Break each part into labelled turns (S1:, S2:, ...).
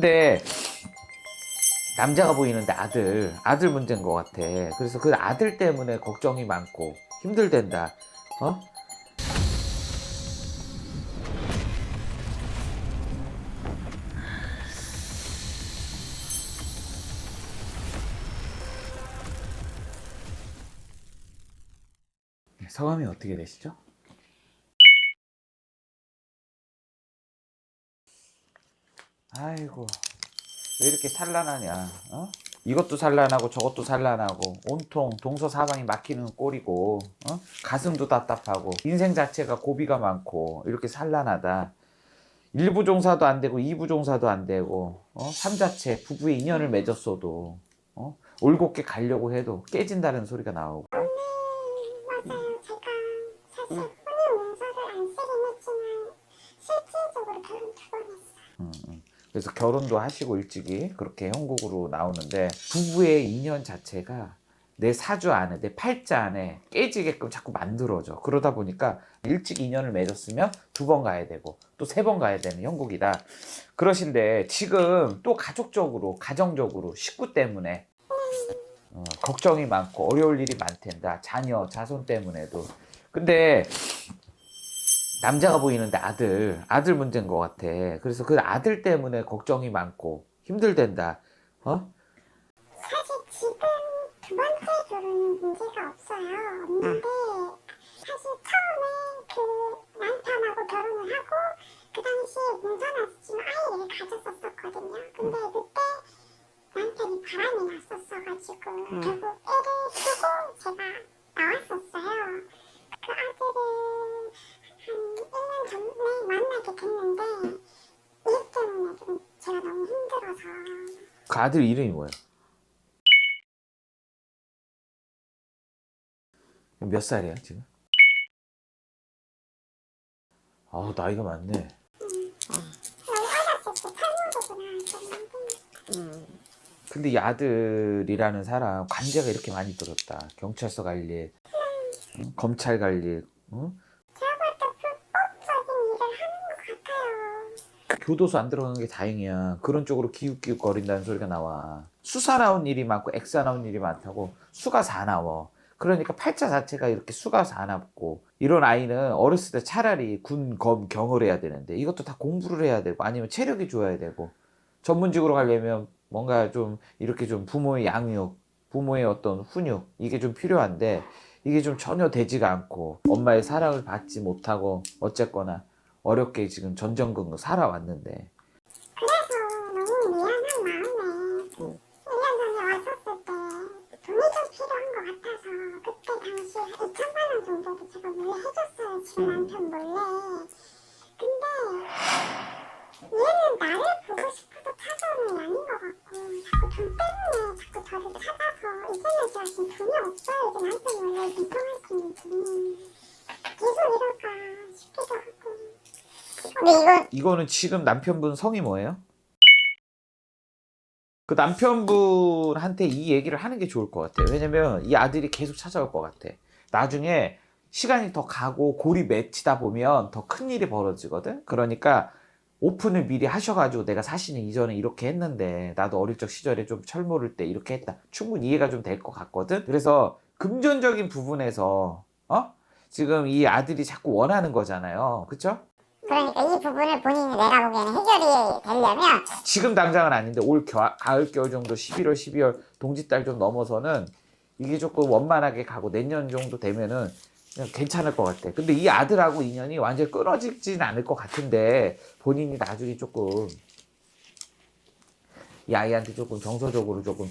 S1: 근데 남자가 보이는데 아들 문제인 것 같아. 그래서 그 아들 때문에 걱정이 많고 힘들댄다. 어? 성함이 어떻게 되시죠? 아이고, 왜 이렇게 산란하냐? 어? 이것도 산란하고 저것도 산란하고 온통 동서사방이 막히는 꼴이고, 어? 가슴도 답답하고 인생 자체가 고비가 많고 이렇게 산란하다. 1부 종사도 안 되고 2부 종사도 안 되고, 삼자체 부부의 인연을 맺었어도, 올곧게 가려고 해도 깨진다는 소리가 나오고.
S2: 맞아요. 제가 사실 혼인 문서를 안 쓰긴 했지만 실질적으로 결혼 2번 했어요.
S1: 그래서 결혼도 하시고 일찍이 그렇게 형국으로 나오는데, 부부의 인연 자체가 내 사주 안에, 내 팔자 안에 깨지게끔 자꾸 만들어져. 그러다 보니까 일찍 인연을 맺었으면 2번 가야 되고 또 3번 가야 되는 형국이다. 그러신데 지금 또 가족적으로, 가정적으로, 식구 때문에 걱정이 많고 어려울 일이 많텐다. 자녀, 자손 때문에도. 근데 남자가 보이는데 아들 문제인 것 같아. 그래서 그 아들 때문에 걱정이 많고 힘들댄다. 어?
S2: 사실 지금 2번째 결혼은 문제가 없어요. 없는데 사실 처음에 그 남편하고 결혼을 하고 그 당시에 문서는 안 쓰지만 아이를 가졌었거든요. 근데 그때 남편이 바람이 났었어가지고 결국 애를 쓰고 제가 나왔었어요. 그 아들을 한 1년 전에 만나게 됐는데 일 때문에 좀 제가 너무 힘들어서.
S1: 그 아들 이름이 뭐야? 몇 살이야 지금? 아, 나이가 많네.
S2: 너무 어렸을 때 탈모제도 나왔었는데
S1: 근데 이 아들이라는 사람 관계가 이렇게 많이 들었다. 경찰서 갈 일, 검찰 갈 일,
S2: 제가 볼 때 불법적인 일을 하는 것 같아요.
S1: 교도소 안 들어가는 게 다행이야. 그런 쪽으로 기웃기웃 거린다는 소리가 나와. 수사 나온 일이 많고 액사 나온 일이 많다고 수가 사나워. 그러니까 팔자 자체가 이렇게 수가 사납고, 이런 아이는 어렸을 때 차라리 군, 검, 경을 해야 되는데 이것도 다 공부를 해야 되고 아니면 체력이 좋아야 되고, 전문직으로 가려면 뭔가 좀 이렇게 좀 부모의 양육, 부모의 어떤 훈육, 이게 좀 필요한데 이게 좀 전혀 되지가 않고 엄마의 사랑을 받지 못하고 어쨌거나 어렵게 지금 전전긍긍 살아왔는데.
S2: 그래서 너무 미안한 마음에 1년 전에 왔었을 때 돈이 좀 필요한 것 같아서 그때 당시에 2천만 원 정도도 제가 몰래 해줬어요. 지금 남편 몰래. 근데 얘는 나를 보고 싶어도 찾아오는 게 아닌 것 같고 자꾸 돈 때문에 자꾸 저를 찾아서 이제는 제가 지금 돈이 없어요. 이제 남편 몰래 이동할 수 있는 돈이. 계속 이럴까 싶기도 하고. 근데
S1: 이거는 지금 남편분 성이 뭐예요? 그 남편분한테 이 얘기를 하는 게 좋을 것 같아요. 왜냐면 이 아들이 계속 찾아올 것 같아. 나중에 시간이 더 가고 골이 맺히다 보면 더 큰 일이 벌어지거든. 그러니까 오픈을 미리 하셔가지고, 내가 사실은 이전에 이렇게 했는데 나도 어릴 적 시절에 좀 철모를 때 이렇게 했다, 충분히 이해가 좀 될 것 같거든. 그래서 금전적인 부분에서 지금 이 아들이 자꾸 원하는 거잖아요. 그쵸?
S2: 그러니까 이 부분을 본인이 내가 보기에는 해결이 되려면
S1: 지금 당장은 아닌데 올 가을 겨울 정도, 11월 12월 동짓달 좀 넘어서는 이게 조금 원만하게 가고 내년 정도 되면은 그냥 괜찮을 것 같아. 근데 이 아들하고 인연이 완전히 끊어지진 않을 것 같은데, 본인이 나중에 조금 이 아이한테 조금 정서적으로 조금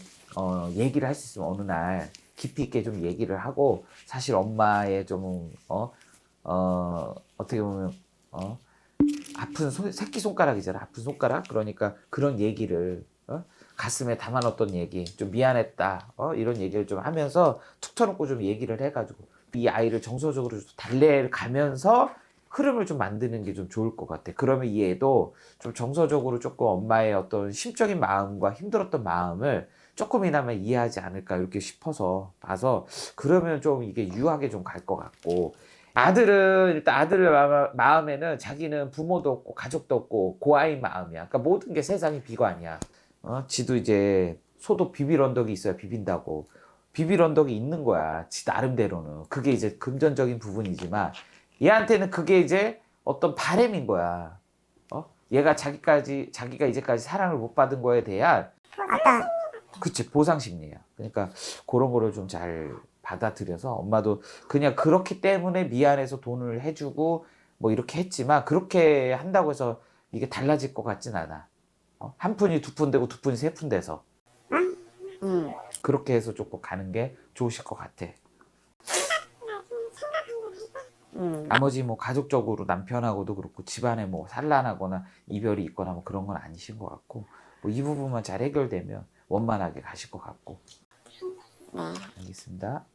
S1: 얘기를 할 수 있으면 어느 날 깊이 있게 좀 얘기를 하고, 사실 엄마의 좀 어떻게 보면 아픈 새끼손가락이잖아. 아픈 손가락. 그러니까 그런 얘기를 가슴에 담아놨던 얘기, 좀 미안했다, 이런 얘기를 좀 하면서 툭 터놓고 좀 얘기를 해가지고 이 아이를 정서적으로 달래가면서 흐름을 좀 만드는 게 좀 좋을 것 같아. 그러면 이 애도 좀 정서적으로 조금 엄마의 어떤 심적인 마음과 힘들었던 마음을 조금이나마 이해하지 않을까 이렇게 싶어서 봐서, 그러면 좀 이게 유하게 좀 갈 것 같고, 아들은 일단 아들의 마음에는 자기는 부모도 없고 가족도 없고 고아인 마음이야. 그러니까 모든 게 세상이 비관이야. 지도 이제 소도 비빌 언덕이 있어야 비빈다고. 비빌 언덕이 있는 거야. 지 나름대로는. 그게 이제 금전적인 부분이지만 얘한테는 그게 이제 어떤 바램인 거야. 얘가 자기가 이제까지 사랑을 못 받은 거에 대한
S3: 어떤
S1: 그치 보상 심리야. 그러니까 그런 거를 좀 잘 받아들여서 엄마도 그냥 그렇기 때문에 미안해서 돈을 해주고 뭐 이렇게 했지만 그렇게 한다고 해서 이게 달라질 것 같진 않아. 한 푼이 두 푼 되고 두 푼이 세 푼 돼서
S3: 음,
S1: 그렇게 해서 조금 가는 게 좋으실 것 같아. 나머지 뭐 가족적으로 남편하고도 그렇고 집안에 뭐 산란하거나 이별이 있거나 뭐 그런 건 아니신 것 같고 뭐 이 부분만 잘 해결되면 원만하게 가실 것 같고.
S3: 네.
S1: 알겠습니다.